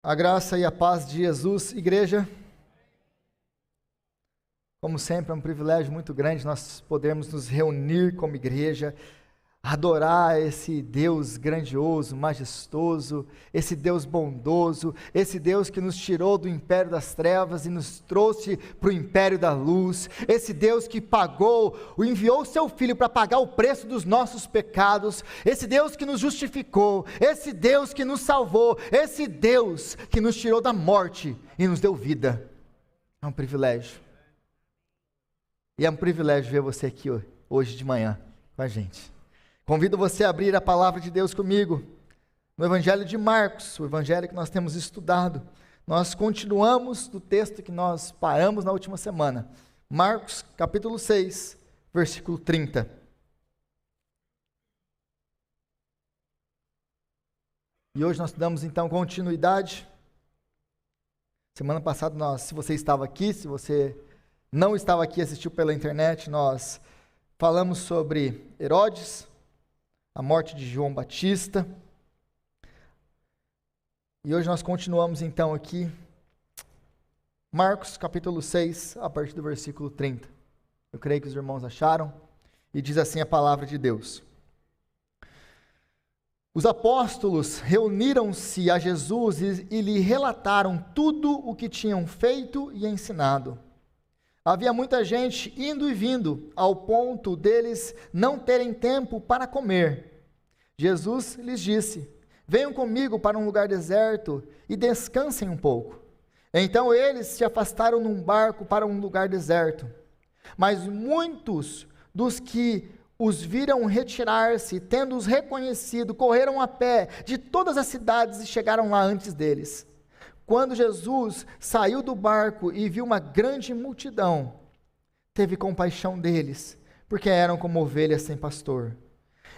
A graça e a paz de Jesus, igreja. Como sempre, é um privilégio muito grande nós podermos nos reunir como igreja, adorar esse Deus grandioso, majestoso, esse Deus bondoso, esse Deus que nos tirou do império das trevas e nos trouxe para o império da luz, esse Deus que enviou o seu Filho para pagar o preço dos nossos pecados, esse Deus que nos justificou, esse Deus que nos salvou, esse Deus que nos tirou da morte e nos deu vida. É um privilégio. E é um privilégio ver você aqui hoje de manhã com a gente. Convido você a abrir a palavra de Deus comigo, no Evangelho de Marcos, o Evangelho que nós temos estudado. Nós continuamos do texto que nós paramos na última semana. Marcos, capítulo 6, versículo 30. E hoje nós damos então continuidade. Semana passada, se você estava aqui, se você não estava aqui, assistiu pela internet, nós falamos sobre Herodes, a morte de João Batista. E hoje nós continuamos então aqui, Marcos capítulo 6, a partir do versículo 30. Eu creio que os irmãos acharam, e diz assim a palavra de Deus. Os apóstolos reuniram-se a Jesus e lhe relataram tudo o que tinham feito e ensinado. Havia muita gente indo e vindo, ao ponto deles não terem tempo para comer. Jesus lhes disse: venham comigo para um lugar deserto e descansem um pouco. Então eles se afastaram num barco para um lugar deserto. Mas muitos dos que os viram retirar-se, tendo-os reconhecido, correram a pé de todas as cidades e chegaram lá antes deles. Quando Jesus saiu do barco e viu uma grande multidão, teve compaixão deles, porque eram como ovelhas sem pastor.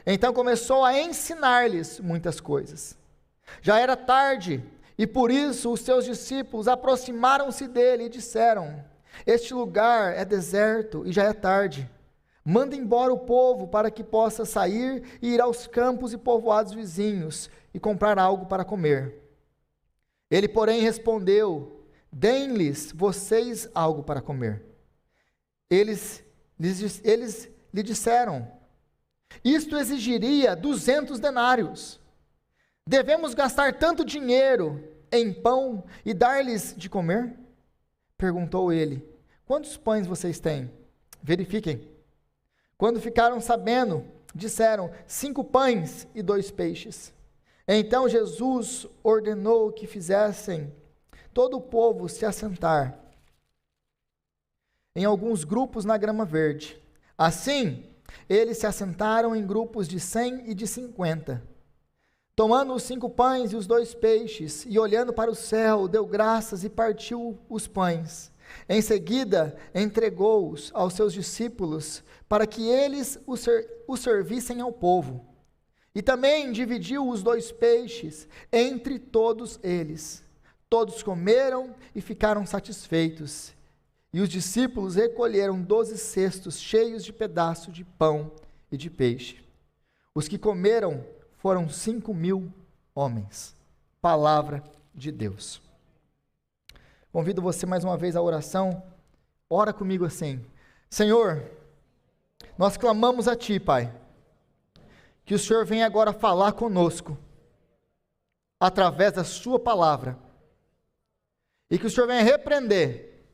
Então começou a ensinar-lhes muitas coisas. Já era tarde, e por isso os seus discípulos aproximaram-se dele e disseram: este lugar é deserto e já é tarde. Manda embora o povo para que possa sair e ir aos campos e povoados vizinhos e comprar algo para comer. Ele, porém, respondeu: deem-lhes vocês algo para comer. Eles lhe disseram: isto exigiria 200 denários. Devemos gastar tanto dinheiro em pão e dar-lhes de comer? Perguntou ele: quantos pães vocês têm? Verifiquem. Quando ficaram sabendo, disseram: 5 pães e 2 peixes. Então Jesus ordenou que fizessem todo o povo se assentar em alguns grupos na grama verde. Assim, eles se assentaram em grupos de 100 e de 50. Tomando os 5 pães e os 2 peixes, e olhando para o céu, deu graças e partiu os pães. Em seguida, entregou-os aos seus discípulos, para que eles os servissem ao povo. E também dividiu os 2 peixes entre todos eles. Todos comeram e ficaram satisfeitos. E os discípulos recolheram 12 cestos cheios de pedaços de pão e de peixe. Os que comeram foram 5.000 homens. Palavra de Deus. Convido você mais uma vez à oração. Ora comigo assim: Senhor, nós clamamos a Ti, Pai, que o Senhor venha agora falar conosco, através da sua palavra, e que o Senhor venha repreender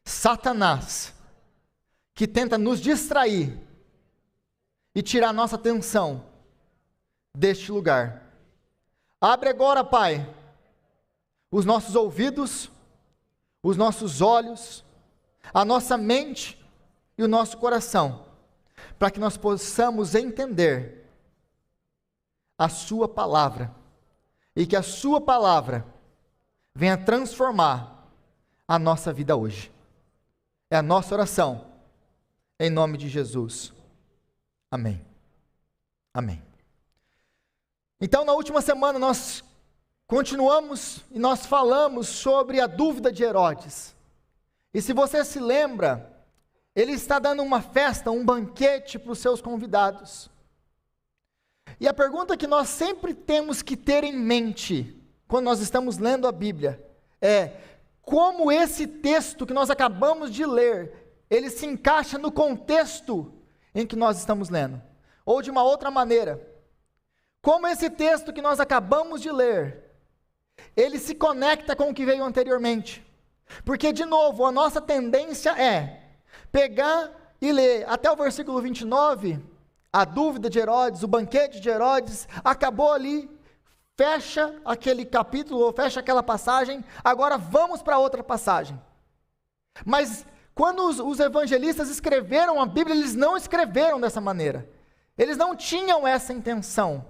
Satanás, que tenta nos distrair e tirar nossa atenção deste lugar. Abre agora, Pai, os nossos ouvidos, os nossos olhos, a nossa mente e o nosso coração, para que nós possamos entender a sua palavra, e que a sua palavra venha transformar a nossa vida hoje. É a nossa oração, em nome de Jesus. Amém. Amém. Então, na última semana nós continuamos e nós falamos sobre a dúvida de Herodes. E se você se lembra, ele está dando uma festa, um banquete para os seus convidados. E a pergunta que nós sempre temos que ter em mente quando nós estamos lendo a Bíblia, é como esse texto que nós acabamos de ler, ele se encaixa no contexto em que nós estamos lendo. Ou de uma outra maneira, como esse texto que nós acabamos de ler, ele se conecta com o que veio anteriormente. Porque, de novo, a nossa tendência é pegar e ler até o versículo 29, a dúvida de Herodes, o banquete de Herodes, acabou ali, fecha aquele capítulo, ou fecha aquela passagem, agora vamos para outra passagem. Mas, quando os evangelistas escreveram a Bíblia, eles não escreveram dessa maneira. Eles não tinham essa intenção.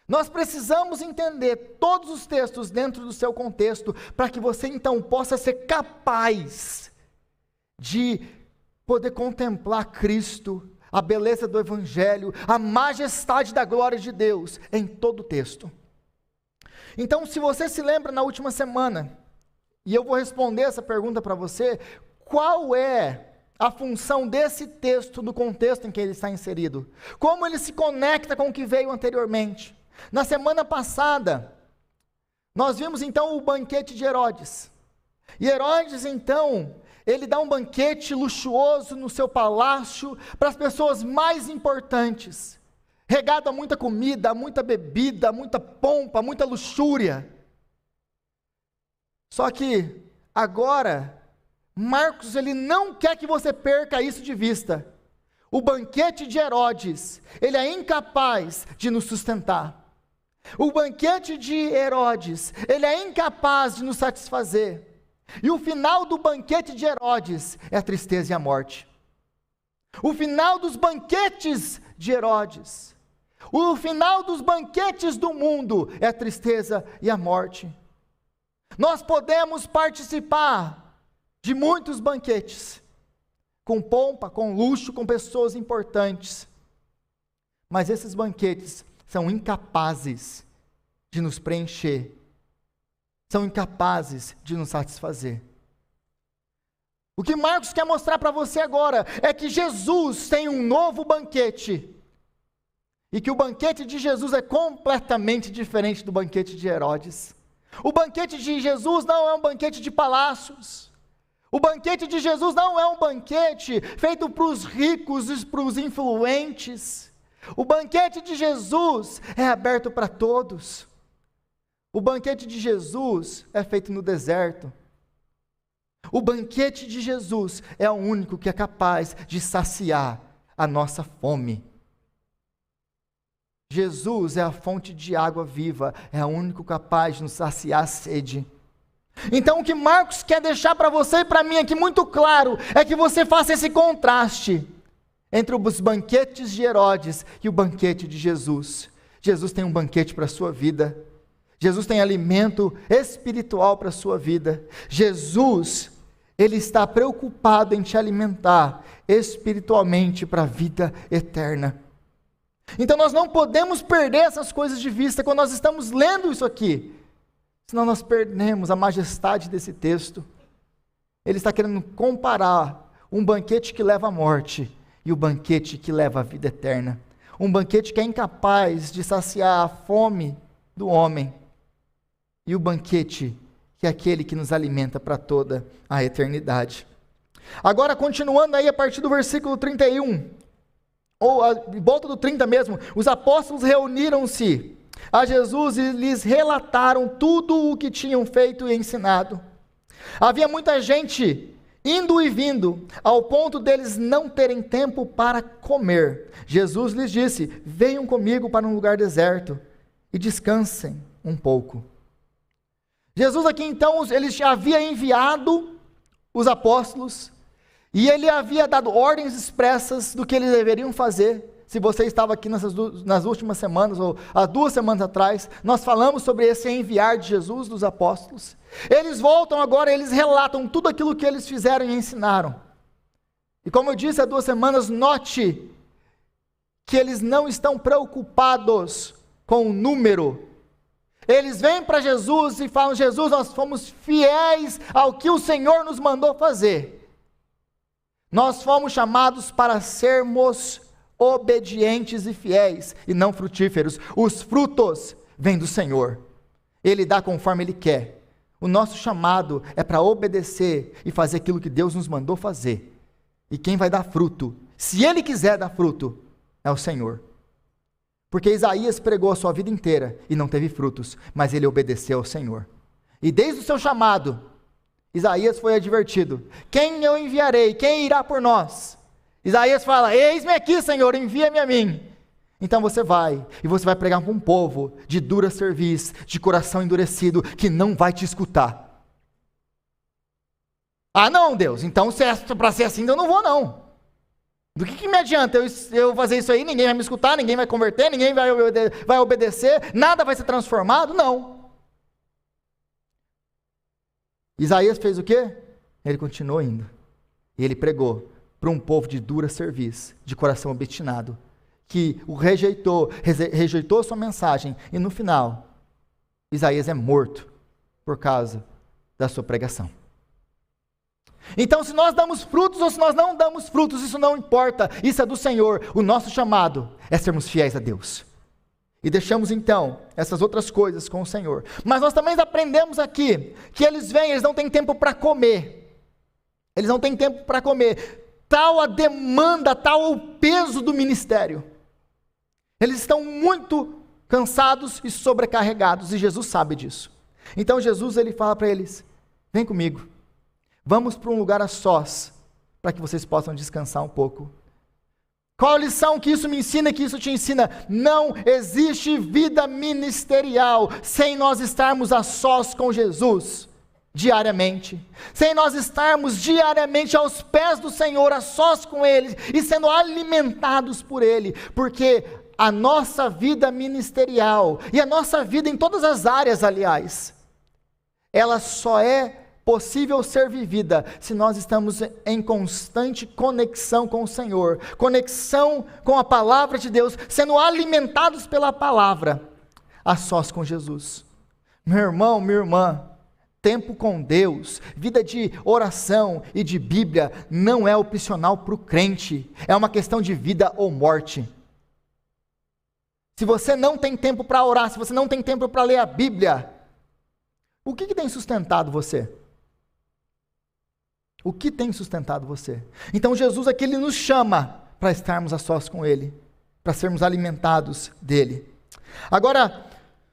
Nós precisamos entender todos os textos dentro do seu contexto, para que você então possa ser capaz de poder contemplar Cristo, a beleza do Evangelho, a majestade da glória de Deus em todo o texto. Então, se você se lembra na última semana, e eu vou responder essa pergunta para você, qual é a função desse texto no contexto em que ele está inserido? Como ele se conecta com o que veio anteriormente? Na semana passada, nós vimos então o banquete de Herodes. E Herodes então, ele dá um banquete luxuoso no seu palácio para as pessoas mais importantes, regado a muita comida, a muita bebida, a muita pompa, a muita luxúria. Só que agora Marcos, ele não quer que você perca isso de vista. O banquete de Herodes, ele é incapaz de nos sustentar. O banquete de Herodes, ele é incapaz de nos satisfazer. E o final do banquete de Herodes é a tristeza e a morte. O final dos banquetes de Herodes, o final dos banquetes do mundo é a tristeza e a morte. Nós podemos participar de muitos banquetes, com pompa, com luxo, com pessoas importantes, mas esses banquetes são incapazes de nos preencher, são incapazes de nos satisfazer. O que Marcos quer mostrar para você agora é que Jesus tem um novo banquete, e que o banquete de Jesus é completamente diferente do banquete de Herodes. O banquete de Jesus não é um banquete de palácios. O banquete de Jesus não é um banquete feito para os ricos e para os influentes. O banquete de Jesus é aberto para todos. O banquete de Jesus é feito no deserto. O banquete de Jesus é o único que é capaz de saciar a nossa fome. Jesus é a fonte de água viva, é o único capaz de nos saciar a sede. Então o que Marcos quer deixar para você e para mim aqui muito claro, é que você faça esse contraste entre os banquetes de Herodes e o banquete de Jesus. Jesus tem um banquete para a sua vida. Jesus tem alimento espiritual para a sua vida. Jesus, ele está preocupado em te alimentar espiritualmente para a vida eterna. Então nós não podemos perder essas coisas de vista quando nós estamos lendo isso aqui, senão nós perdemos a majestade desse texto. Ele está querendo comparar um banquete que leva à morte e o banquete que leva à vida eterna. Um banquete que é incapaz de saciar a fome do homem, e o banquete que é aquele que nos alimenta para toda a eternidade. Agora, continuando aí a partir do versículo 31, ou a volta do 30 mesmo, os apóstolos reuniram-se a Jesus e lhes relataram tudo o que tinham feito e ensinado. Havia muita gente indo e vindo, ao ponto deles não terem tempo para comer. Jesus lhes disse: venham comigo para um lugar deserto e descansem um pouco. Jesus aqui então, ele já havia enviado os apóstolos, e ele havia dado ordens expressas do que eles deveriam fazer. Se você estava aqui nas últimas semanas, ou há 2 semanas atrás, nós falamos sobre esse enviar de Jesus, dos apóstolos. Eles voltam agora, eles relatam tudo aquilo que eles fizeram e ensinaram. E como eu disse há 2 semanas, note que eles não estão preocupados com o número. Eles vêm para Jesus e falam: Jesus, nós fomos fiéis ao que o Senhor nos mandou fazer. Nós fomos chamados para sermos obedientes e fiéis, e não frutíferos. Os frutos vêm do Senhor. Ele dá conforme Ele quer. O nosso chamado é para obedecer e fazer aquilo que Deus nos mandou fazer. E quem vai dar fruto, se Ele quiser dar fruto, é o Senhor. Porque Isaías pregou a sua vida inteira e não teve frutos, mas ele obedeceu ao Senhor. E desde o seu chamado, Isaías foi advertido: quem eu enviarei? Quem irá por nós? Isaías fala: eis-me aqui, Senhor, envia-me a mim. Então você vai, e você vai pregar para um povo de dura cerviz, de coração endurecido, que não vai te escutar. Ah não, Deus, então se é para ser assim, eu não vou não. Do que me adianta eu fazer isso aí? Ninguém vai me escutar, ninguém vai converter, ninguém vai obedecer, nada vai ser transformado? Não. Isaías fez o quê? Ele continuou indo. E ele pregou para um povo de dura cerviz, de coração obstinado, que o rejeitou sua mensagem, e no final, Isaías é morto por causa da sua pregação. Então, se nós damos frutos ou se nós não damos frutos, isso não importa, isso é do Senhor. O nosso chamado é sermos fiéis a Deus. E deixamos então essas outras coisas com o Senhor. Mas nós também aprendemos aqui que eles vêm, eles não têm tempo para comer. Eles não têm tempo para comer. Tal a demanda, tal o peso do ministério. Eles estão muito cansados e sobrecarregados, e Jesus sabe disso. Então Jesus ele fala para eles: vem comigo, vamos para um lugar a sós, para que vocês possam descansar um pouco. Qual a lição que isso me ensina, que isso te ensina? Não existe vida ministerial sem nós estarmos a sós com Jesus, diariamente. Sem nós estarmos diariamente aos pés do Senhor, a sós com Ele, e sendo alimentados por Ele, porque a nossa vida ministerial, e a nossa vida em todas as áreas, aliás, ela só é possível ser vivida se nós estamos em constante conexão com o Senhor, conexão com a palavra de Deus, sendo alimentados pela palavra, a sós com Jesus. Meu irmão, minha irmã, tempo com Deus, vida de oração e de Bíblia não é opcional para o crente, é uma questão de vida ou morte. Se você não tem tempo para orar, se você não tem tempo para ler a Bíblia, o que tem sustentado você? O que tem sustentado você? Então Jesus aqui ele nos chama para estarmos a sós com Ele, para sermos alimentados dEle. Agora,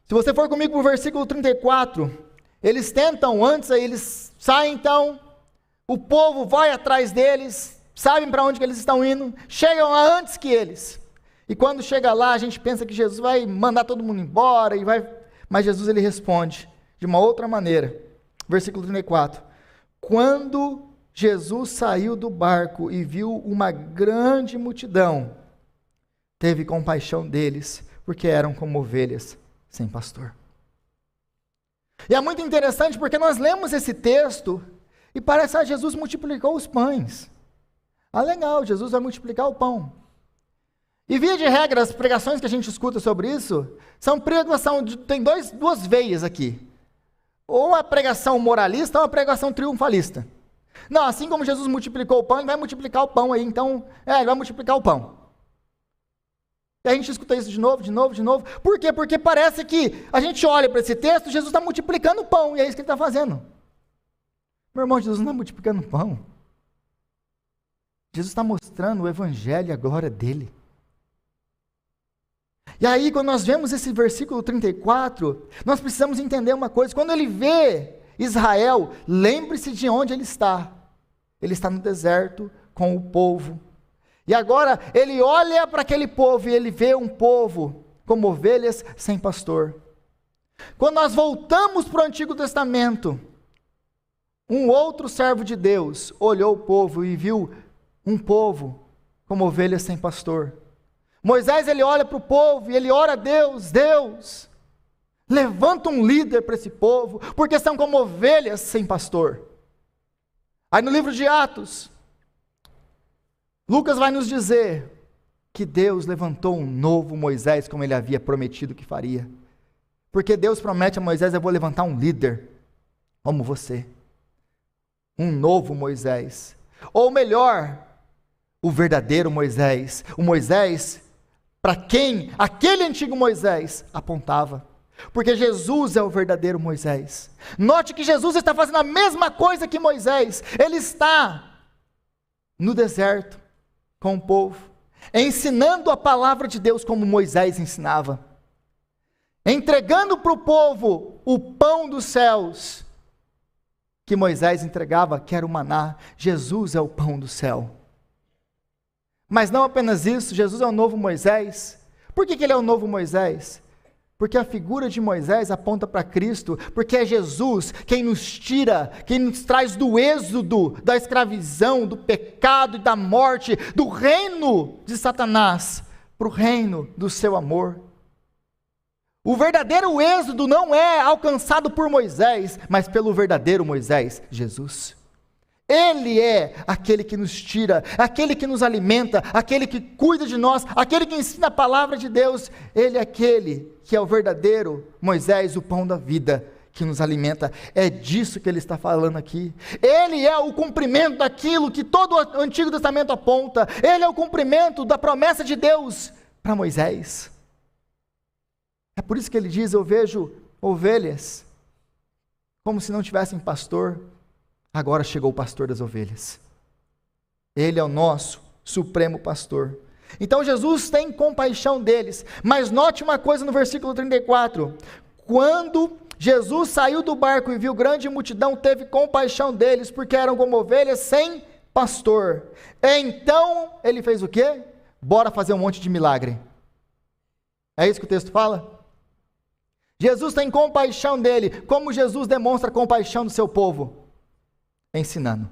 se você for comigo para o versículo 34, eles tentam antes, aí eles saem então, o povo vai atrás deles, sabem para onde que eles estão indo, chegam lá antes que eles. E quando chega lá, a gente pensa que Jesus vai mandar todo mundo embora, mas Jesus ele responde de uma outra maneira. Versículo 34. Quando Jesus saiu do barco e viu uma grande multidão, teve compaixão deles, porque eram como ovelhas sem pastor. E é muito interessante porque nós lemos esse texto e parece que Jesus multiplicou os pães. Ah, legal, Jesus vai multiplicar o pão. E via de regra, as pregações que a gente escuta sobre isso, tem duas veias aqui. Ou a pregação moralista ou a pregação triunfalista. Não, assim como Jesus multiplicou o pão, ele vai multiplicar o pão aí, então, ele vai multiplicar o pão. E a gente escuta isso de novo. Por quê? Porque parece que a gente olha para esse texto, Jesus está multiplicando o pão, e é isso que ele está fazendo. Meu irmão, Jesus não está multiplicando o pão. Jesus está mostrando o evangelho e a glória dele. E aí, quando nós vemos esse versículo 34, nós precisamos entender uma coisa. Quando ele vê Israel, lembre-se de onde ele está. Ele está no deserto com o povo. E agora, ele olha para aquele povo e ele vê um povo como ovelhas sem pastor. Quando nós voltamos para o Antigo Testamento, um outro servo de Deus olhou o povo e viu um povo como ovelhas sem pastor. Moisés, ele olha para o povo e ele ora a Deus, Deus, levanta um líder para esse povo, porque são como ovelhas sem pastor. Aí no livro de Atos, Lucas vai nos dizer que Deus levantou um novo Moisés, como ele havia prometido que faria. Porque Deus promete a Moisés: eu vou levantar um líder, como você. Um novo Moisés. Ou melhor, o verdadeiro Moisés. O Moisés para quem aquele antigo Moisés apontava. Porque Jesus é o verdadeiro Moisés. Note que Jesus está fazendo a mesma coisa que Moisés. Ele está no deserto com o povo, ensinando a palavra de Deus como Moisés ensinava, entregando para o povo o pão dos céus que Moisés entregava, que era o maná. Jesus é o pão do céu. Mas não apenas isso, Jesus é o novo Moisés. Por que ele é o novo Moisés? Porque a figura de Moisés aponta para Cristo, porque é Jesus quem nos tira, quem nos traz do êxodo, da escravidão, do pecado e da morte, do reino de Satanás, para o reino do seu amor. O verdadeiro êxodo não é alcançado por Moisés, mas pelo verdadeiro Moisés, Jesus. Ele é aquele que nos tira, aquele que nos alimenta, aquele que cuida de nós, aquele que ensina a palavra de Deus. Ele é aquele que é o verdadeiro Moisés, o pão da vida, que nos alimenta. É disso que ele está falando aqui. Ele é o cumprimento daquilo que todo o Antigo Testamento aponta. Ele é o cumprimento da promessa de Deus para Moisés. É por isso que ele diz: eu vejo ovelhas como se não tivessem pastor. Agora chegou o pastor das ovelhas. Ele é o nosso supremo pastor. Então Jesus tem compaixão deles. Mas note uma coisa no versículo 34. Quando Jesus saiu do barco e viu grande multidão, teve compaixão deles, porque eram como ovelhas sem pastor. Então ele fez o quê? Bora fazer um monte de milagre. É isso que o texto fala? Jesus tem compaixão dele. Como Jesus demonstra compaixão do seu povo? Ensinando.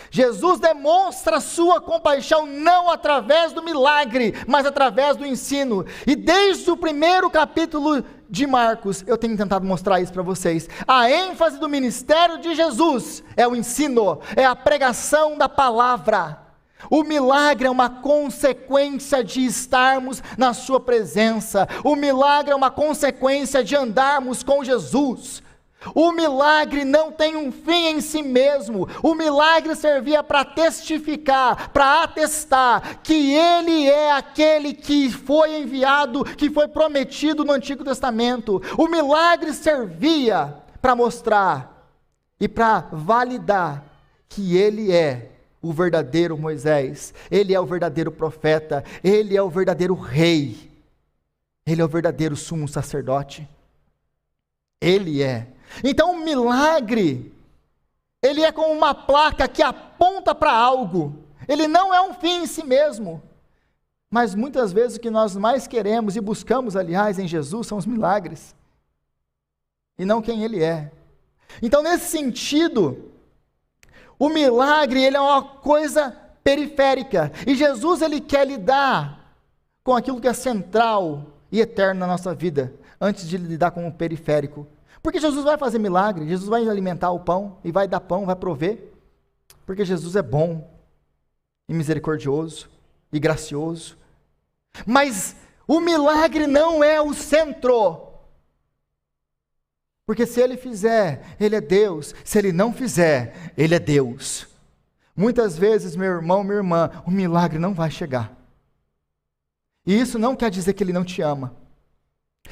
Jesus demonstra sua compaixão não através do milagre, mas através do ensino. E desde o primeiro capítulo de Marcos, eu tenho tentado mostrar isso para vocês. A ênfase do ministério de Jesus é o ensino, é a pregação da palavra. O milagre é uma consequência de estarmos na sua presença. O milagre é uma consequência de andarmos com Jesus. O milagre não tem um fim em si mesmo. O milagre servia para testificar, para atestar que Ele é aquele que foi enviado, que foi prometido no Antigo Testamento. O milagre servia para mostrar e para validar que Ele é o verdadeiro Moisés, Ele é o verdadeiro profeta, Ele é o verdadeiro rei, Ele é o verdadeiro sumo sacerdote. Ele é. Então o milagre, ele é como uma placa que aponta para algo. Ele não é um fim em si mesmo. Mas muitas vezes o que nós mais queremos e buscamos, aliás, em Jesus, são os milagres. E não quem Ele é. Então, nesse sentido, o milagre, ele é uma coisa periférica. E Jesus, ele quer lidar com aquilo que é central e eterno na nossa vida, antes de lidar com o periférico. Porque Jesus vai fazer milagre, Jesus vai alimentar o pão, e vai dar pão, vai prover, porque Jesus é bom, e misericordioso, e gracioso. Mas o milagre não é o centro, porque se Ele fizer, Ele é Deus, se Ele não fizer, Ele é Deus. Muitas vezes, meu irmão, minha irmã, o milagre não vai chegar, e isso não quer dizer que Ele não te ama,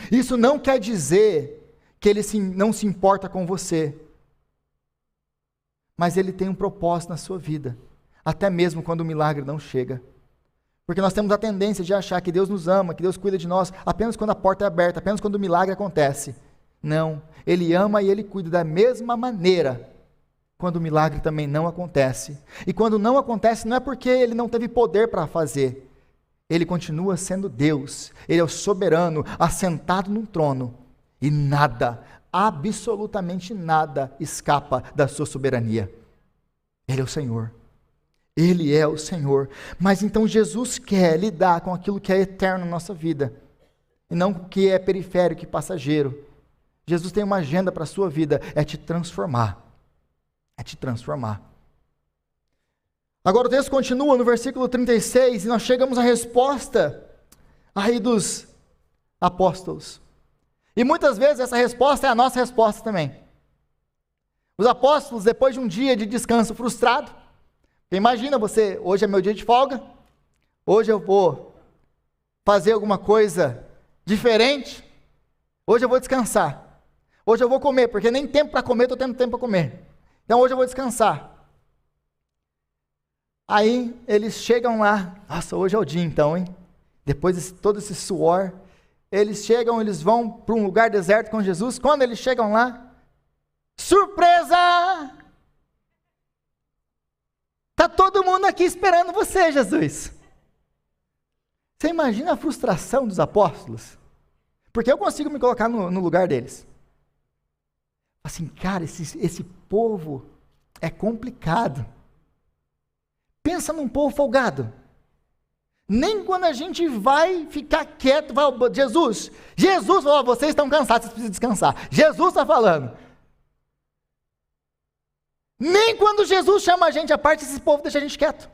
isso não quer dizer que Ele não se importa com você, mas Ele tem um propósito na sua vida, até mesmo quando o milagre não chega, porque nós temos a tendência de achar que Deus nos ama, que Deus cuida de nós, apenas quando a porta é aberta, apenas quando o milagre acontece. Não, Ele ama e Ele cuida da mesma maneira, quando o milagre também não acontece, e quando não acontece não é porque Ele não teve poder para fazer, Ele continua sendo Deus, Ele é o soberano, assentado num trono, e nada, absolutamente nada, escapa da sua soberania. Ele é o Senhor. Ele é o Senhor. Mas então Jesus quer lidar com aquilo que é eterno na nossa vida, e não com o que é periférico e passageiro. Jesus tem uma agenda para a sua vida, é te transformar. É te transformar. Agora o texto continua no versículo 36, e nós chegamos à resposta aí dos apóstolos. E muitas vezes essa resposta é a nossa resposta também. Os apóstolos, depois de um dia de descanso frustrado, imagina você, hoje é meu dia de folga, hoje eu vou fazer alguma coisa diferente. Hoje eu vou descansar. Hoje eu vou comer, porque nem tempo para comer, estou tendo tempo para comer. Então hoje eu vou descansar. Aí eles chegam lá, nossa, hoje é o dia então, hein? Depois de todo esse suor, eles vão para um lugar deserto com Jesus. Quando eles chegam lá, surpresa! Está todo mundo aqui esperando você, Jesus. Você imagina a frustração dos apóstolos? Porque eu consigo me colocar no lugar deles. Assim, cara, esse povo é complicado. Pensa num povo folgado. Nem quando a gente vai ficar quieto, Jesus falou, vocês estão cansados, vocês precisam descansar. Jesus está falando. Nem quando Jesus chama a gente à parte, esse povo deixa a gente quieto.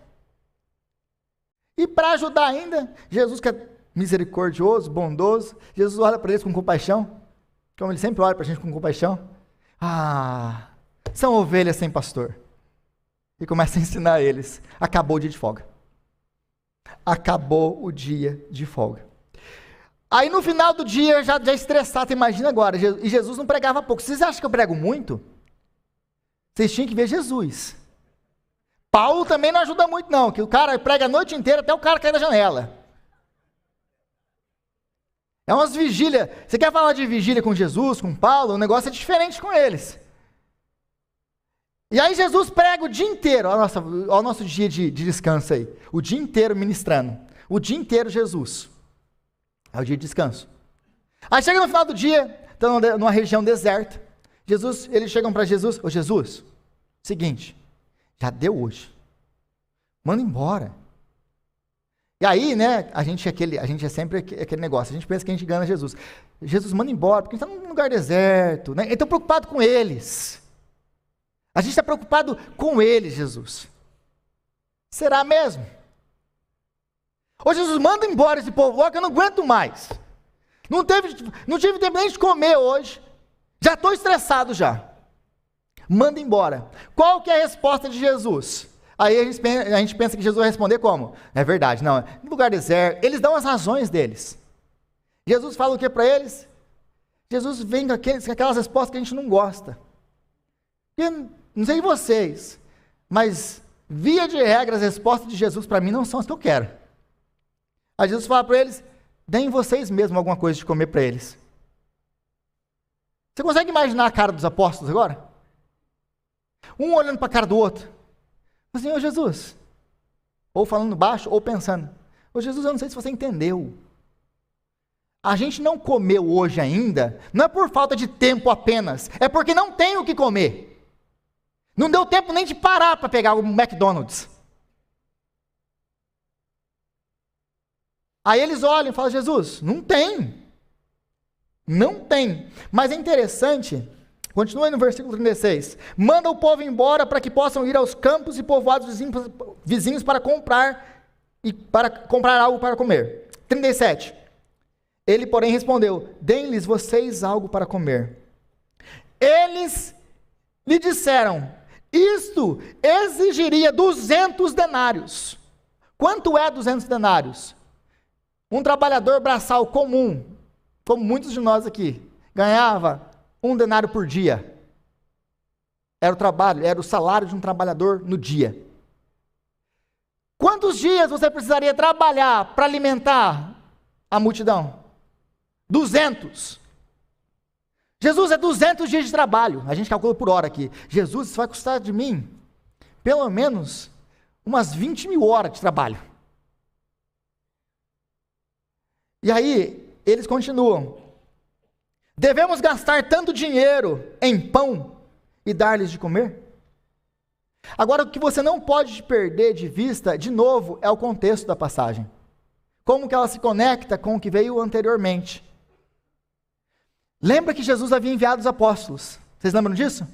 E para ajudar ainda, Jesus que é misericordioso, bondoso, Jesus olha para eles com compaixão, como ele sempre olha para a gente com compaixão. São ovelhas sem pastor. E começa a ensinar eles. Acabou o dia de folga. Acabou o dia de folga. Aí no final do dia, já estressado, imagina agora, e Jesus não pregava pouco. Vocês acham que eu prego muito? Vocês tinham que ver Jesus. Paulo também não ajuda muito não, que o cara prega a noite inteira até o cara cair da janela. É umas vigílias. Você quer falar de vigília com Jesus, com Paulo? O negócio é diferente com eles. E aí Jesus prega o dia inteiro, olha o nosso dia de descanso aí, o dia inteiro ministrando, o dia inteiro Jesus, é o dia de descanso. Aí chega no final do dia, estão numa região deserta, eles chegam para Jesus, Jesus, seguinte, já deu hoje, manda embora. E aí, né, a gente é sempre aquele negócio, a gente pensa que a gente engana Jesus. Jesus, manda embora, porque a gente está num lugar deserto, né? Eu estou preocupado com eles. A gente está preocupado com eles, Jesus. Será mesmo? Ô Jesus, manda embora esse povo logo, eu não aguento mais. Não tive tempo nem de comer hoje. Já estou estressado já. Manda embora. Qual que é a resposta de Jesus? Aí a gente pensa que Jesus vai responder como? É verdade, não. No lugar deserto, eles dão as razões deles. Jesus fala o que para eles? Jesus vem com aquelas respostas que a gente não gosta. Não sei vocês, mas via de regra as respostas de Jesus para mim não são as que eu quero. Aí Jesus fala para eles, deem vocês mesmos alguma coisa de comer para eles. Você consegue imaginar a cara dos apóstolos agora? Um olhando para a cara do outro. Assim, ô Jesus, ou falando baixo, ou pensando, ô Jesus, eu não sei se você entendeu. A gente não comeu hoje ainda, não é por falta de tempo apenas, é porque não tem o que comer. Não deu tempo nem de parar para pegar o McDonald's. Aí eles olham e falam, Jesus, não tem. Não tem. Mas é interessante, continua aí no versículo 36. Manda o povo embora para que possam ir aos campos e povoados vizinhos para comprar algo para comer. 37. Ele, porém, respondeu, deem-lhes vocês algo para comer. Eles lhe disseram, isto exigiria 200 denários. Quanto é 200 denários? Um trabalhador braçal comum, como muitos de nós aqui, ganhava 1 denário por dia. Era o salário de um trabalhador no dia. Quantos dias você precisaria trabalhar para alimentar a multidão? 200. Jesus, é 200 dias de trabalho. A gente calcula por hora aqui. Jesus, isso vai custar de mim pelo menos umas 20 mil horas de trabalho. E aí, eles continuam. Devemos gastar tanto dinheiro em pão e dar-lhes de comer? Agora, o que você não pode perder de vista, de novo, é o contexto da passagem. Como que ela se conecta com o que veio anteriormente. Lembra que Jesus havia enviado os apóstolos? Vocês lembram disso?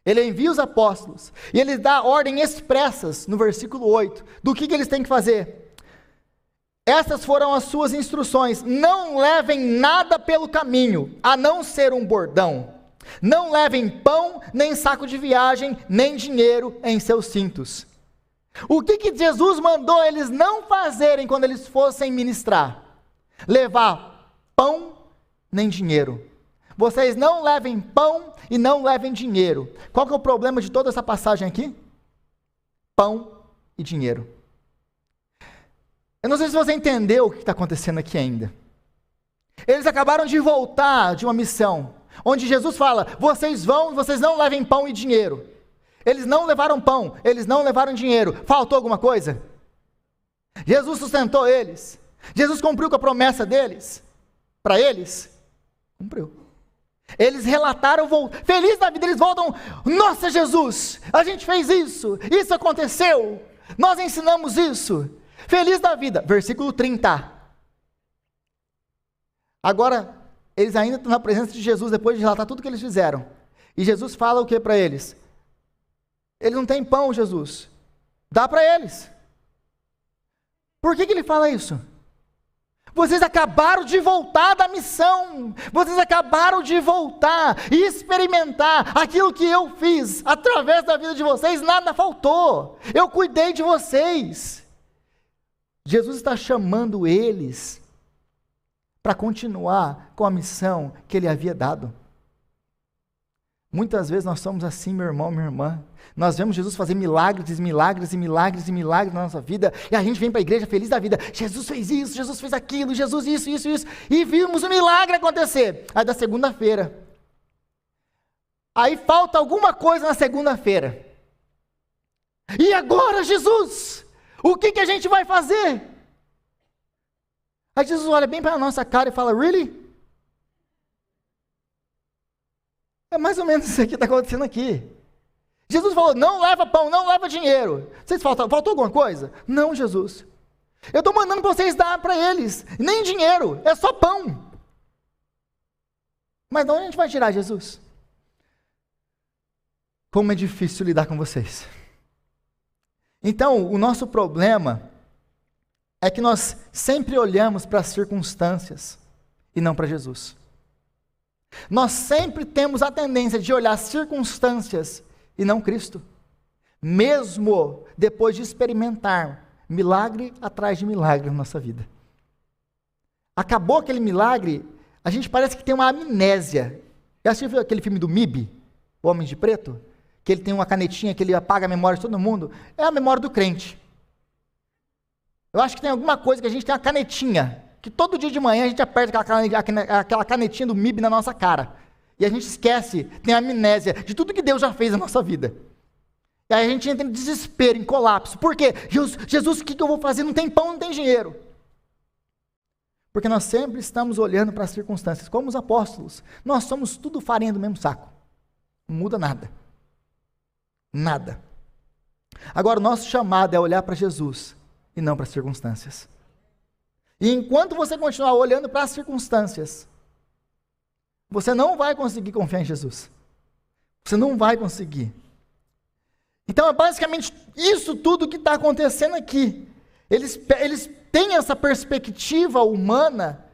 Ele envia os apóstolos e ele dá ordem expressas no versículo 8 do que eles têm que fazer. Essas foram as suas instruções. Não levem nada pelo caminho, a não ser um bordão. Não levem pão, nem saco de viagem, nem dinheiro em seus cintos. O que Jesus mandou eles não fazerem quando eles fossem ministrar? Levar pão nem dinheiro. Vocês não levem pão e não levem dinheiro. Qual que é o problema de toda essa passagem aqui? Pão e dinheiro. Eu não sei se você entendeu o que está acontecendo aqui ainda. Eles acabaram de voltar de uma missão, onde Jesus fala, vocês vão e vocês não levem pão e dinheiro. Eles não levaram pão, eles não levaram dinheiro. Faltou alguma coisa? Jesus sustentou eles. Jesus cumpriu com a promessa deles. Para eles, cumpriu. Eles relataram, feliz da vida, eles voltam, nossa Jesus, a gente fez isso aconteceu, nós ensinamos isso, feliz da vida, versículo 30. Agora, eles ainda estão na presença de Jesus, depois de relatar tudo que eles fizeram, e Jesus fala o que para eles? Eles não têm pão, Jesus, dá para eles. Por que ele fala isso? Vocês acabaram de voltar da missão, vocês acabaram de voltar e experimentar aquilo que eu fiz, através da vida de vocês, nada faltou, eu cuidei de vocês. Jesus está chamando eles para continuar com a missão que ele havia dado. Muitas vezes nós somos assim, meu irmão, minha irmã. Nós vemos Jesus fazer milagres, milagres e milagres e milagres na nossa vida, e a gente vem para a igreja feliz da vida. Jesus fez isso, Jesus fez aquilo, Jesus isso, e vimos o milagre acontecer. Aí da segunda-feira, aí falta alguma coisa na segunda-feira. E agora, Jesus, o que a gente vai fazer? Aí Jesus olha bem para a nossa cara e fala, really? É mais ou menos isso que está acontecendo aqui. Jesus falou, não leva pão, não leva dinheiro. Vocês faltou alguma coisa? Não, Jesus. Eu estou mandando vocês dar para eles. Nem dinheiro, é só pão. Mas de onde a gente vai tirar, Jesus? Como é difícil lidar com vocês. Então, o nosso problema é que nós sempre olhamos para as circunstâncias e não para Jesus. Nós sempre temos a tendência de olhar circunstâncias e não Cristo, mesmo depois de experimentar milagre atrás de milagre na nossa vida. Acabou aquele milagre, a gente parece que tem uma amnésia. Já assistiu aquele filme do MIB, O Homem de Preto? Que ele tem uma canetinha que ele apaga a memória de todo mundo? É a memória do crente. Eu acho que tem alguma coisa que a gente tem uma canetinha, que todo dia de manhã a gente aperta aquela canetinha do MIB na nossa cara. E a gente esquece, tem amnésia de tudo que Deus já fez na nossa vida. E aí a gente entra em desespero, em colapso. Por quê? Jesus, o que eu vou fazer? Não tem pão, não tem dinheiro. Porque nós sempre estamos olhando para as circunstâncias, como os apóstolos. Nós somos tudo farinha do mesmo saco. Não muda nada. Nada. Agora, o nosso chamado é olhar para Jesus e não para as circunstâncias. E enquanto você continuar olhando para as circunstâncias, você não vai conseguir confiar em Jesus. Você não vai conseguir. Então é basicamente isso tudo que está acontecendo aqui. Eles têm essa perspectiva humana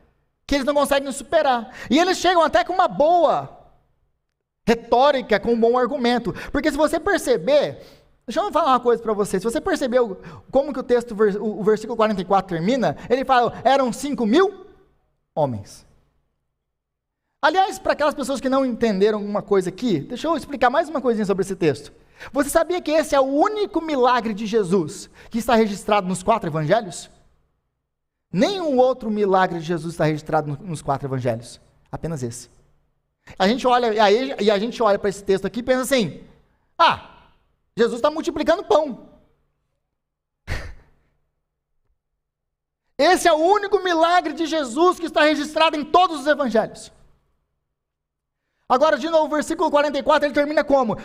que eles não conseguem superar. E eles chegam até com uma boa retórica, com um bom argumento. Porque se você perceber, deixa eu falar uma coisa para você. Se você percebeu como que o texto, o versículo 44 termina, ele fala, eram 5.000 homens. Aliás, para aquelas pessoas que não entenderam alguma coisa aqui, deixa eu explicar mais uma coisinha sobre esse texto. Você sabia que esse é o único milagre de Jesus que está registrado nos 4 evangelhos? Nenhum outro milagre de Jesus está registrado nos 4 evangelhos. Apenas esse. A gente olha para esse texto aqui e pensa assim, Jesus está multiplicando pão. Esse é o único milagre de Jesus que está registrado em todos os evangelhos. Agora, de novo, o versículo 44, ele termina como?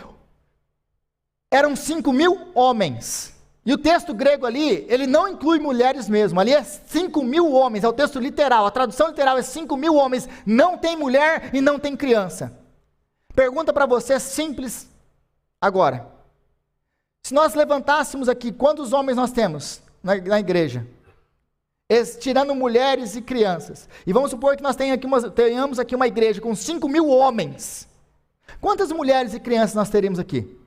Eram 5.000 homens. E o texto grego ali, ele não inclui mulheres mesmo. Ali é 5.000 homens, é o texto literal. A tradução literal é 5.000 homens. Não tem mulher e não tem criança. Pergunta para você simples agora. Se nós levantássemos aqui, quantos homens nós temos na igreja? Tirando mulheres e crianças. E vamos supor que nós tenhamos aqui uma igreja com 5.000 homens. Quantas mulheres e crianças nós teríamos aqui?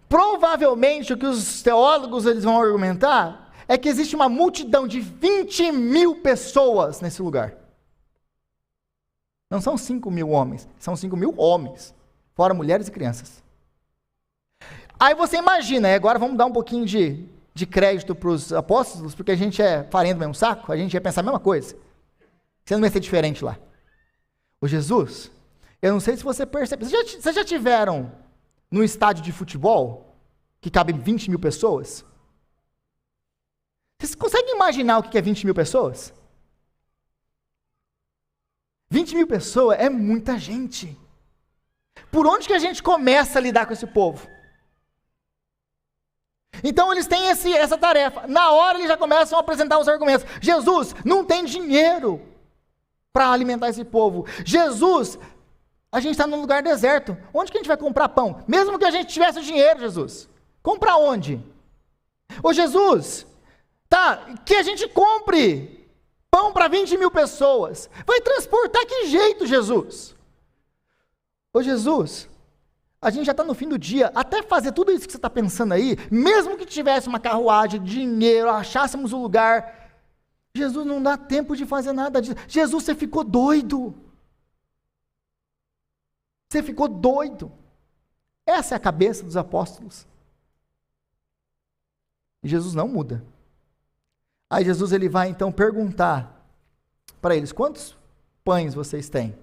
Provavelmente o que os teólogos eles vão argumentar é que existe uma multidão de 20 mil pessoas nesse lugar. Não são 5 mil homens, são 5 mil homens, fora mulheres e crianças. Aí você imagina, e agora vamos dar um pouquinho de crédito para os apóstolos, porque a gente é farinha do mesmo saco, a gente ia pensar a mesma coisa. Você não vai ser diferente lá. O Jesus, eu não sei se você percebe, vocês já tiveram no estádio de futebol, que cabe 20 mil pessoas? Vocês conseguem imaginar o que é 20 mil pessoas? 20 mil pessoas é muita gente. Por onde que a gente começa a lidar com esse povo? Então eles têm essa tarefa. Na hora eles já começam a apresentar os argumentos. Jesus, não tem dinheiro para alimentar esse povo. Jesus, a gente está num lugar deserto. Onde que a gente vai comprar pão? Mesmo que a gente tivesse o dinheiro, Jesus. Comprar onde? Ô Jesus, tá, que a gente compre pão para 20 mil pessoas. Vai transportar que jeito, Jesus? Ô Jesus, a gente já está no fim do dia, até fazer tudo isso que você está pensando aí, mesmo que tivesse uma carruagem, dinheiro, achássemos o lugar, Jesus, não dá tempo de fazer nada disso. Jesus, você ficou doido. Você ficou doido. Essa é a cabeça dos apóstolos. E Jesus não muda. Aí Jesus ele vai então perguntar para eles, quantos pães vocês têm?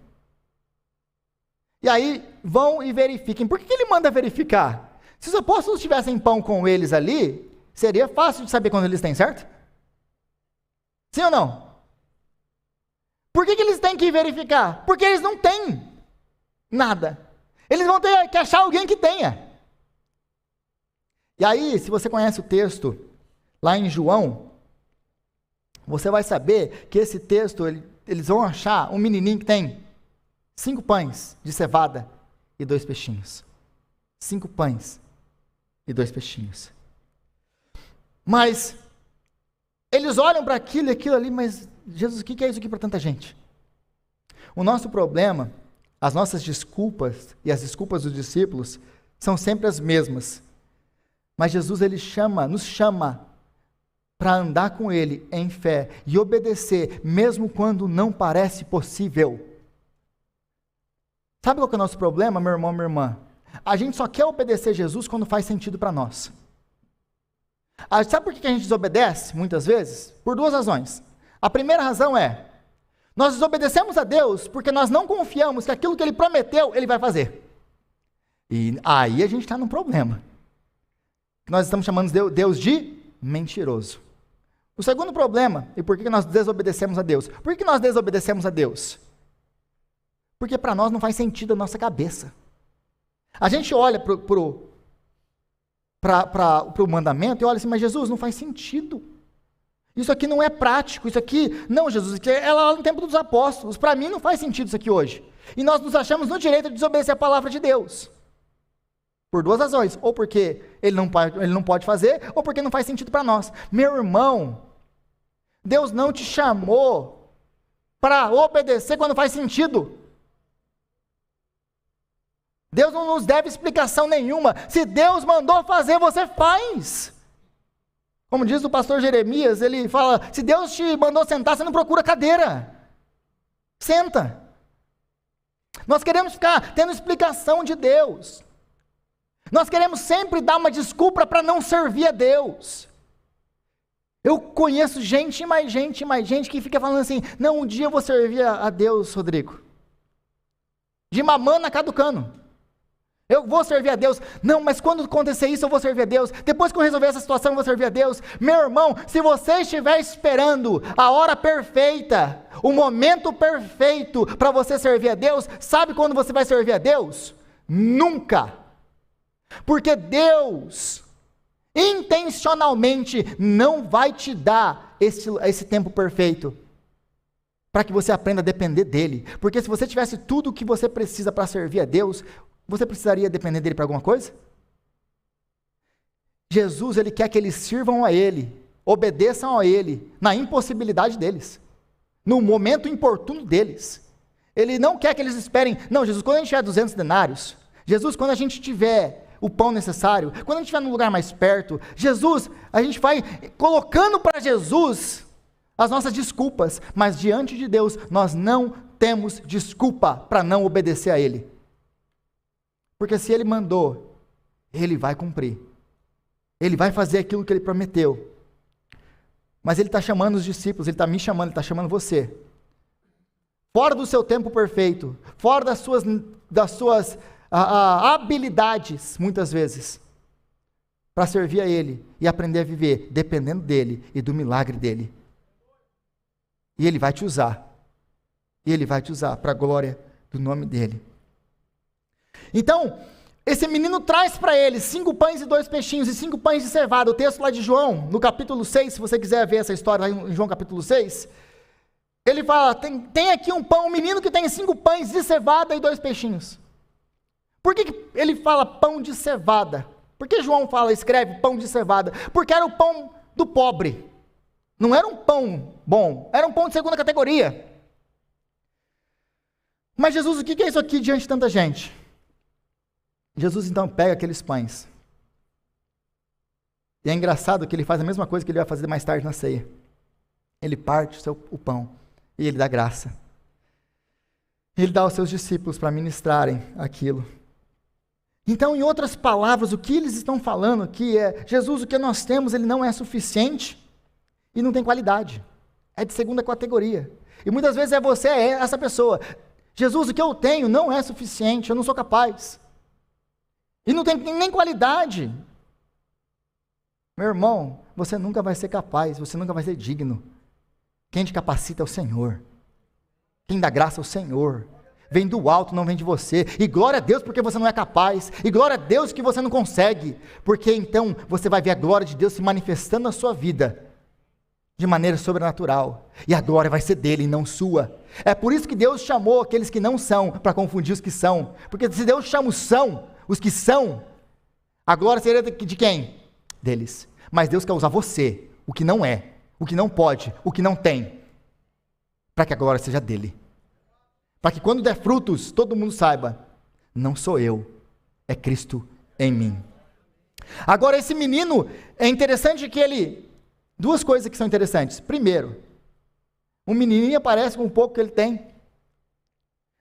E aí vão e verifiquem. Por que ele manda verificar? Se os apóstolos tivessem pão com eles ali, seria fácil de saber quando eles têm, certo? Sim ou não? Por que eles têm que verificar? Porque eles não têm nada. Eles vão ter que achar alguém que tenha. E aí, se você conhece o texto lá em João, você vai saber que esse texto, eles vão achar um menininho que tem 5 pães de cevada e 2 peixinhos. 5 pães e 2 peixinhos. Mas eles olham para aquilo e aquilo ali, mas Jesus, o que é isso aqui para tanta gente? O nosso problema, as nossas desculpas e as desculpas dos discípulos são sempre as mesmas. Mas Jesus ele nos chama para andar com Ele em fé e obedecer, mesmo quando não parece possível. Sabe qual que é o nosso problema, meu irmão, minha irmã? A gente só quer obedecer Jesus quando faz sentido para nós. Sabe por que a gente desobedece, muitas vezes? Por 2 razões. A primeira razão é, nós desobedecemos a Deus porque nós não confiamos que aquilo que Ele prometeu, Ele vai fazer. E aí a gente está num problema. Nós estamos chamando Deus de mentiroso. O segundo problema, e por que nós desobedecemos a Deus? Por que nós desobedecemos a Deus? Porque para nós não faz sentido a nossa cabeça. A gente olha para o mandamento e olha assim, mas Jesus, não faz sentido. Isso aqui não é prático, isso aqui, não Jesus, isso aqui é lá no tempo dos apóstolos, para mim não faz sentido isso aqui hoje. E nós nos achamos no direito de desobedecer a palavra de Deus. Por 2 razões, ou porque ele não pode fazer, ou porque não faz sentido para nós. Meu irmão, Deus não te chamou para obedecer quando faz sentido. Deus não nos deve explicação nenhuma. Se Deus mandou fazer, você faz. Como diz o pastor Jeremias, ele fala, se Deus te mandou sentar, você não procura cadeira. Senta. Nós queremos ficar tendo explicação de Deus. Nós queremos sempre dar uma desculpa para não servir a Deus. Eu conheço gente, mais gente que fica falando assim, não, um dia eu vou servir a Deus, Rodrigo. De mamana caducando. Eu vou servir a Deus. Não, mas quando acontecer isso eu vou servir a Deus. Depois que eu resolver essa situação eu vou servir a Deus. Meu irmão, se você estiver esperando a hora perfeita, o momento perfeito para você servir a Deus, sabe quando você vai servir a Deus? Nunca. Porque Deus intencionalmente não vai te dar esse tempo perfeito para que você aprenda a depender dele. Porque se você tivesse tudo o que você precisa para servir a Deus, você precisaria depender dele para alguma coisa? Jesus, ele quer que eles sirvam a ele, obedeçam a ele, na impossibilidade deles, no momento importuno deles. Ele não quer que eles esperem, não, Jesus, quando a gente tiver 200 denários, Jesus, quando a gente tiver o pão necessário, quando a gente estiver num lugar mais perto, Jesus, a gente vai colocando para Jesus as nossas desculpas, mas diante de Deus, nós não temos desculpa para não obedecer a Ele. Porque se Ele mandou, Ele vai cumprir. Ele vai fazer aquilo que Ele prometeu. Mas Ele está chamando os discípulos, Ele está me chamando, Ele está chamando você. Fora do seu tempo perfeito, fora das suas habilidades, muitas vezes, para servir a Ele e aprender a viver, dependendo dEle e do milagre dEle. E Ele vai te usar. E Ele vai te usar para a glória do nome dEle. Então, esse menino traz para ele 5 pães e 2 peixinhos e 5 pães de cevada. O texto lá de João, no capítulo 6, se você quiser ver essa história lá em João capítulo 6, ele fala, tem aqui um pão, um menino que tem 5 pães de cevada e 2 peixinhos. Por que ele fala pão de cevada? Por que João escreve pão de cevada? Porque era o pão do pobre. Não era um pão bom, era um pão de segunda categoria. Mas Jesus, o que é isso aqui diante de tanta gente? Jesus então pega aqueles pães. E é engraçado que ele faz a mesma coisa que ele vai fazer mais tarde na ceia. Ele parte o pão e ele dá graça. Ele dá aos seus discípulos para ministrarem aquilo. Então, em outras palavras, o que eles estão falando aqui é: Jesus, o que nós temos, ele não é suficiente e não tem qualidade. É de segunda categoria. E muitas vezes você é essa pessoa. Jesus, o que eu tenho não é suficiente, eu não sou capaz. E não tem nem qualidade. Meu irmão, você nunca vai ser capaz, você nunca vai ser digno. Quem te capacita é o Senhor. Quem dá graça é o Senhor. Vem do alto, não vem de você. E glória a Deus porque você não é capaz. E glória a Deus que você não consegue. Porque então você vai ver a glória de Deus se manifestando na sua vida de maneira sobrenatural. E a glória vai ser dele e não sua. É por isso que Deus chamou aqueles que não são, para confundir os que são. Porque se Deus chama os que são, a glória seria de quem? Deles. Mas Deus quer usar você, o que não é, o que não pode, o que não tem, para que a glória seja dele. Para que quando der frutos, todo mundo saiba, não sou eu, é Cristo em mim. Agora esse menino, é interessante que ele, duas coisas que são interessantes. Primeiro, um menininho aparece com um pouco que ele tem.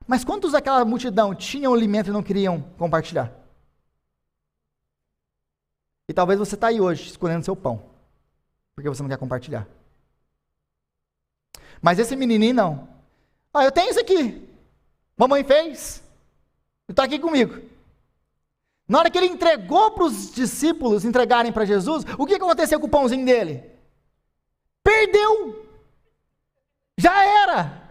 Mas quantos daquela multidão tinham alimento e não queriam compartilhar? E talvez você está aí hoje, escolhendo seu pão, porque você não quer compartilhar. Mas esse menininho não. Eu tenho isso aqui. Mamãe fez. Está aqui comigo. Na hora que ele entregou para os discípulos entregarem para Jesus, o que aconteceu com o pãozinho dele? Perdeu. Já era.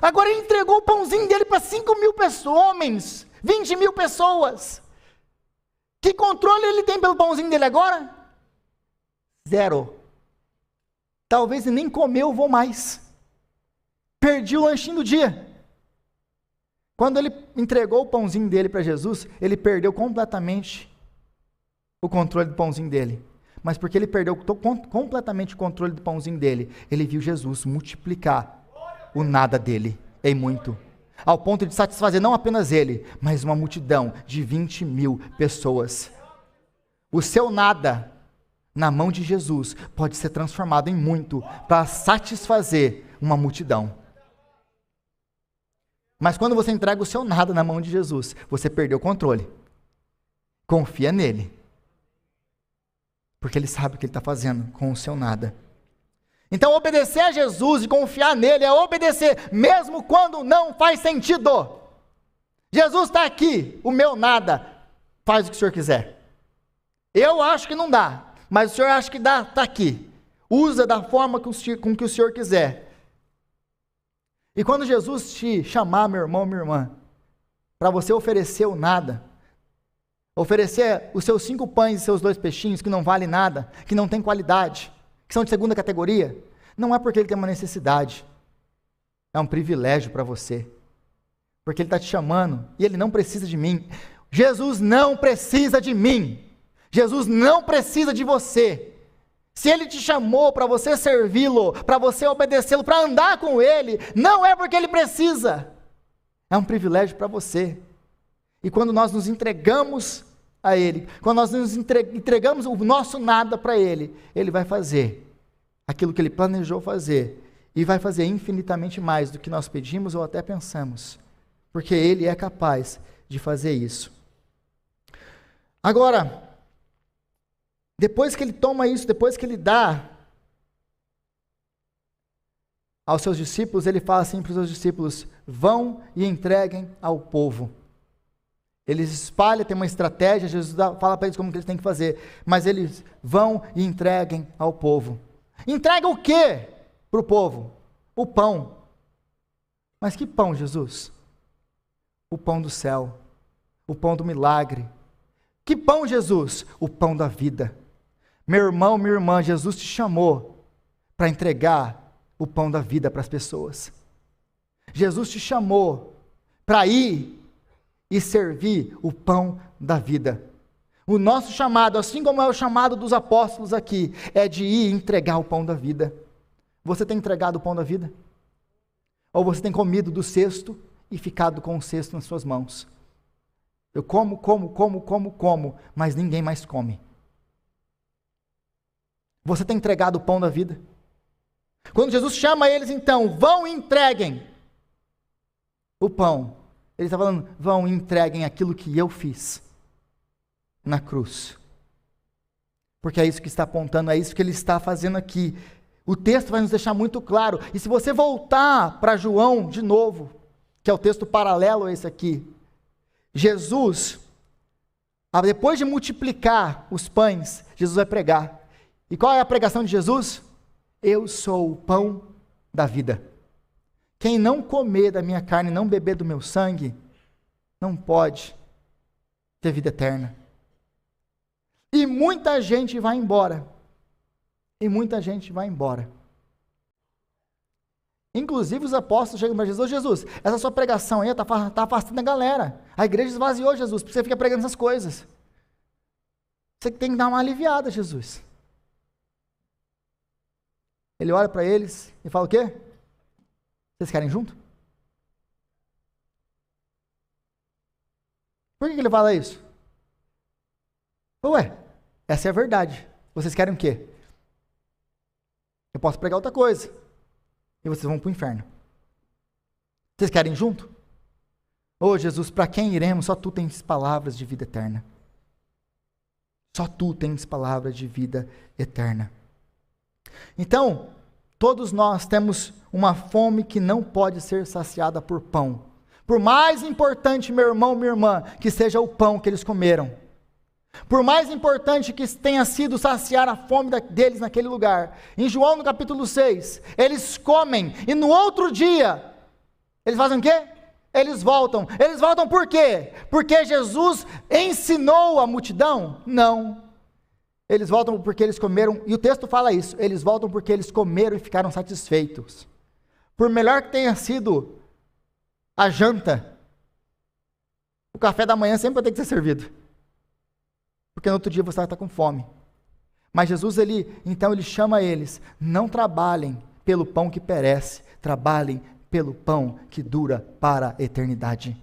Agora ele entregou o pãozinho dele para 5.000 homens, 20.000 pessoas. Que controle ele tem pelo pãozinho dele agora? 0. Talvez ele nem comeu, vou mais. Perdi o lanchinho do dia. Quando ele entregou o pãozinho dele para Jesus, ele perdeu completamente o controle do pãozinho dele. Mas porque ele perdeu completamente o controle do pãozinho dele, ele viu Jesus multiplicar o nada dele em muito. Ao ponto de satisfazer não apenas ele, mas uma multidão de 20.000 pessoas. O seu nada, na mão de Jesus, pode ser transformado em muito para satisfazer uma multidão. Mas quando você entrega o seu nada na mão de Jesus, você perdeu o controle. Confia nele. Porque ele sabe o que ele está fazendo com o seu nada. Então obedecer a Jesus e confiar nele é obedecer, mesmo quando não faz sentido. Jesus está aqui, o meu nada, faz o que o Senhor quiser. Eu acho que não dá, mas o Senhor acha que dá, está aqui. Usa da forma com que o Senhor quiser. E quando Jesus te chamar, meu irmão, minha irmã, para você oferecer o nada, oferecer os seus 5 pães e seus 2 peixinhos, que não vale nada, que não tem qualidade, que são de segunda categoria, não é porque ele tem uma necessidade, é um privilégio para você, porque ele está te chamando, e ele não precisa de mim. Jesus não precisa de mim, Jesus não precisa de você. Se ele te chamou para você servi-lo, para você obedecê-lo, para andar com ele, não é porque ele precisa, é um privilégio para você. E quando nós nos entregamos a Ele, quando nós nos entregamos o nosso nada para Ele, Ele vai fazer aquilo que Ele planejou fazer, e vai fazer infinitamente mais do que nós pedimos ou até pensamos, porque Ele é capaz de fazer isso. Agora, depois que Ele toma isso, depois que Ele dá aos seus discípulos, Ele fala assim para os seus discípulos: vão e entreguem ao povo. Eles espalham, tem uma estratégia, Jesus fala para eles como que eles têm que fazer, mas eles vão e entreguem ao povo. Entrega o quê para o povo? O pão. Mas que pão, Jesus? O pão do céu, o pão do milagre. Que pão, Jesus? O pão da vida. Meu irmão, minha irmã, Jesus te chamou para entregar o pão da vida para as pessoas. Jesus te chamou para ir e servir o pão da vida. O nosso chamado, assim como é o chamado dos apóstolos aqui, é de ir entregar o pão da vida. Você tem entregado o pão da vida? Ou você tem comido do cesto e ficado com o cesto nas suas mãos? Eu como, mas ninguém mais come. Você tem entregado o pão da vida? Quando Jesus chama eles, então, vão e entreguem o pão. Ele está falando, vão e entreguem aquilo que eu fiz na cruz. Porque é isso que está apontando, é isso que ele está fazendo aqui. O texto vai nos deixar muito claro. E se você voltar para João de novo, que é o texto paralelo a esse aqui, Jesus, depois de multiplicar os pães, Jesus vai pregar. E qual é a pregação de Jesus? Eu sou o pão da vida. Quem não comer da minha carne e não beber do meu sangue, não pode ter vida eterna. E muita gente vai embora. Inclusive os apóstolos chegam para Jesus: Jesus, essa sua pregação aí está afastando a galera. A igreja esvaziou, Jesus, porque você fica pregando essas coisas. Você tem que dar uma aliviada, Jesus. Ele olha para eles e fala o quê? Vocês querem junto? Por que ele fala isso? Ué, essa é a verdade. Vocês querem o quê? Eu posso pregar outra coisa. E vocês vão para o inferno. Vocês querem junto? Ô Jesus, para quem iremos? Só tu tens palavras de vida eterna. Só tu tens palavras de vida eterna. Então, todos nós temos uma fome que não pode ser saciada por pão. Por mais importante, meu irmão, minha irmã, que seja o pão que eles comeram. Por mais importante que tenha sido saciar a fome deles naquele lugar. Em João, no capítulo 6, eles comem e no outro dia, eles fazem o quê? Eles voltam. Eles voltam por quê? Porque Jesus ensinou a multidão? Não. Eles voltam porque eles comeram, e o texto fala isso, eles voltam porque eles comeram e ficaram satisfeitos. Por melhor que tenha sido a janta, o café da manhã sempre vai ter que ser servido. Porque no outro dia você vai estar com fome. Mas Jesus, então ele chama eles: não trabalhem pelo pão que perece, trabalhem pelo pão que dura para a eternidade.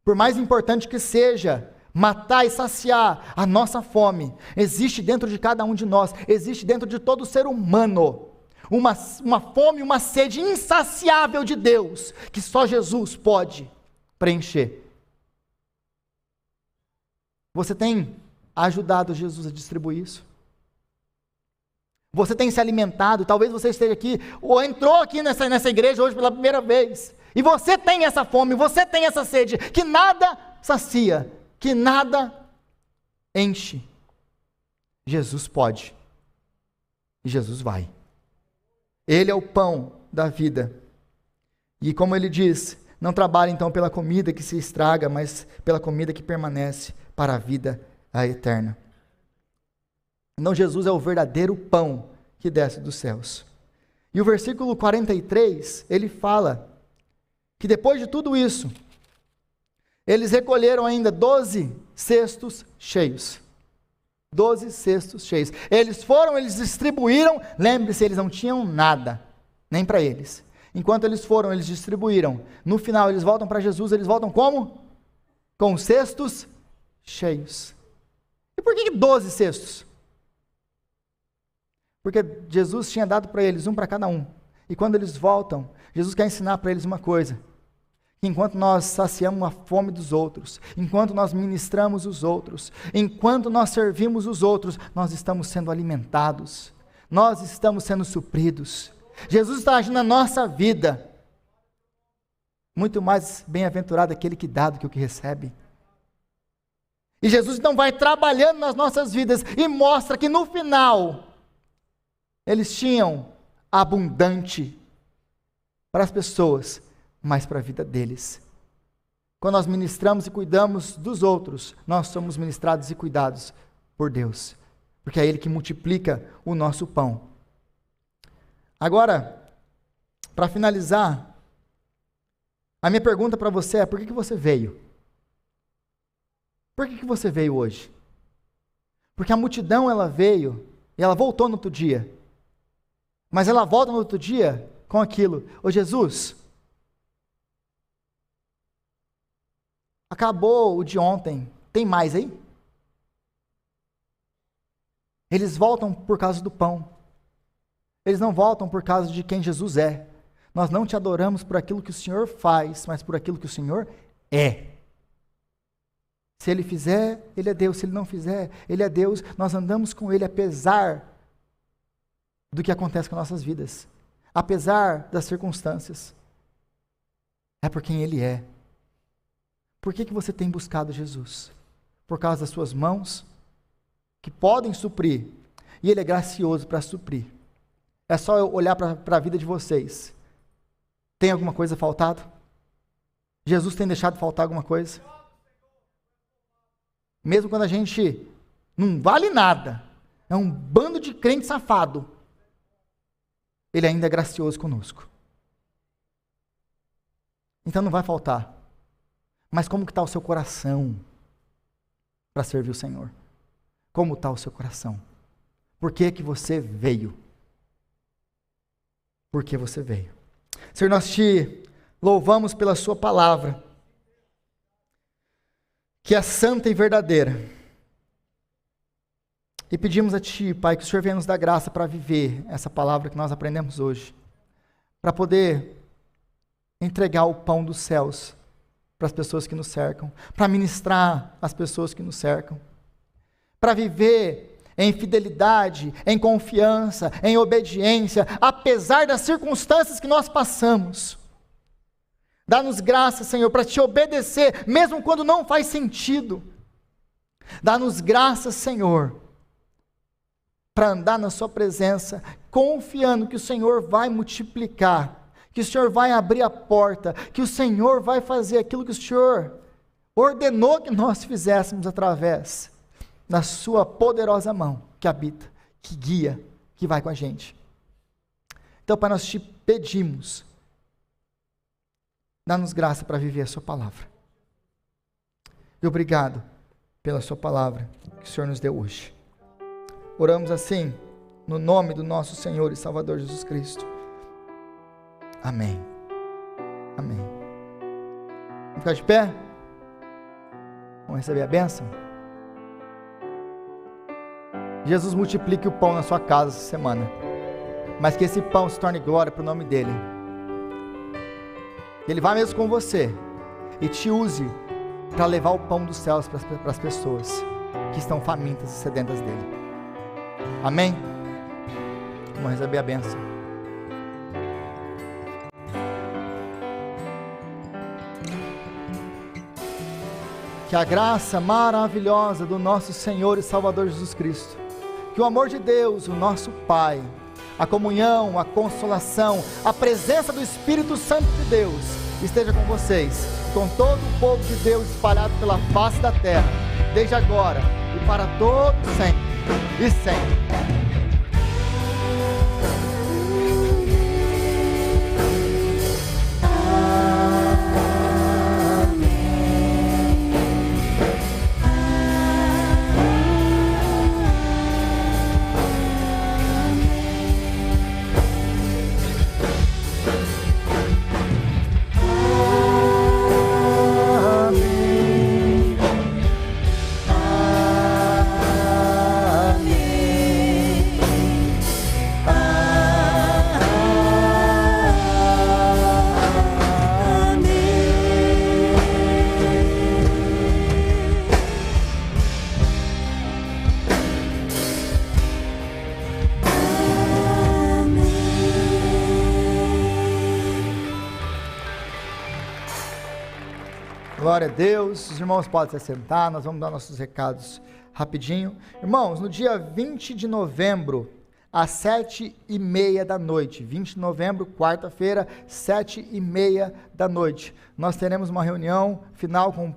Por mais importante que seja matar e saciar a nossa fome, existe dentro de cada um de nós, existe dentro de todo ser humano, uma fome, uma sede insaciável de Deus, que só Jesus pode preencher. Você tem ajudado Jesus a distribuir isso? Você tem se alimentado? Talvez você esteja aqui, ou entrou aqui nessa igreja hoje pela primeira vez, e você tem essa fome, você tem essa sede, que nada sacia, que nada enche. Jesus pode, e Jesus vai. Ele é o pão da vida. E como ele diz, não trabalhe então pela comida que se estraga, mas pela comida que permanece para a vida eterna. Então Jesus é o verdadeiro pão que desce dos céus. E o versículo 43, ele fala que depois de tudo isso, eles recolheram ainda 12 cestos cheios. 12 cestos cheios. Eles distribuíram, lembre-se, eles não tinham nada, nem para eles. Enquanto eles distribuíram. No final, eles voltam para Jesus, eles voltam como? com os cestos cheios. E por que 12 cestos? Porque Jesus tinha dado para eles um para cada um. E quando eles voltam, Jesus quer ensinar para eles uma coisa: que enquanto nós saciamos a fome dos outros, enquanto nós ministramos os outros, enquanto nós servimos os outros, nós estamos sendo alimentados, nós estamos sendo supridos. Jesus está agindo na nossa vida. Muito mais bem-aventurado aquele que dá do que o que recebe. E Jesus então vai trabalhando nas nossas vidas e mostra que no final eles tinham abundante para as pessoas, mas para a vida deles. Quando nós ministramos e cuidamos dos outros, nós somos ministrados e cuidados por Deus, porque é Ele que multiplica o nosso pão. Agora, para finalizar, a minha pergunta para você é: por que você veio? Por que você veio hoje? Porque a multidão ela veio e ela voltou no outro dia. Mas ela volta no outro dia com aquilo: ô Jesus, acabou o de ontem, tem mais aí? Eles voltam por causa do pão. Eles não voltam por causa de quem Jesus é. Nós não te adoramos por aquilo que o Senhor faz, mas por aquilo que o Senhor é. Se Ele fizer, Ele é Deus. Se Ele não fizer, Ele é Deus. Nós andamos com Ele apesar do que acontece com nossas vidas, apesar das circunstâncias. É por quem Ele é. Por que você tem buscado Jesus? Por causa das suas mãos, que podem suprir, e Ele é gracioso para suprir. É só eu olhar para a vida de vocês. Tem alguma coisa faltado? Jesus tem deixado faltar alguma coisa? Mesmo quando a gente não vale nada, é um bando de crente safado, Ele ainda é gracioso conosco. Então não vai faltar. Mas como que está o seu coração para servir o Senhor? Como está o seu coração? Por que que você veio? Por que você veio? Senhor, nós te louvamos pela sua palavra, que é santa e verdadeira. E pedimos a Ti, Pai, que o Senhor venha nos dar graça para viver essa palavra que nós aprendemos hoje, para poder entregar o pão dos céus para as pessoas que nos cercam, para ministrar as pessoas que nos cercam, para viver em fidelidade, em confiança, em obediência, apesar das circunstâncias que nós passamos. Dá-nos graça, Senhor, para Te obedecer, mesmo quando não faz sentido. Dá-nos graça, Senhor, para andar na Sua presença, confiando que o Senhor vai multiplicar, que o Senhor vai abrir a porta, que o Senhor vai fazer aquilo que o Senhor ordenou que nós fizéssemos através da Sua poderosa mão, que habita, que guia, que vai com a gente. Então, Pai, nós Te pedimos, dá-nos graça para viver a Sua palavra. E obrigado pela Sua palavra que o Senhor nos deu hoje. Oramos assim, no nome do nosso Senhor e Salvador Jesus Cristo. Amém. Amém. Vamos ficar de pé? Vamos receber a bênção? Jesus multiplique o pão na sua casa essa semana, mas que esse pão se torne glória para o nome dEle. Ele vá mesmo com você e te use para levar o pão dos céus para as pessoas que estão famintas e sedentas dEle. Amém? Vamos receber a bênção. Que a graça maravilhosa do nosso Senhor e Salvador Jesus Cristo, que o amor de Deus, o nosso Pai, a comunhão, a consolação, a presença do Espírito Santo de Deus esteja com vocês, com todo o povo de Deus espalhado pela face da terra, desde agora e para todo sempre e sempre. Amém. Glória a Deus. Os irmãos podem se sentar, nós vamos dar nossos recados rapidinho. Irmãos, no dia 20 de novembro, às 7h30 da noite, 20 de novembro, quarta-feira, 7h30 da noite, nós teremos uma reunião final com o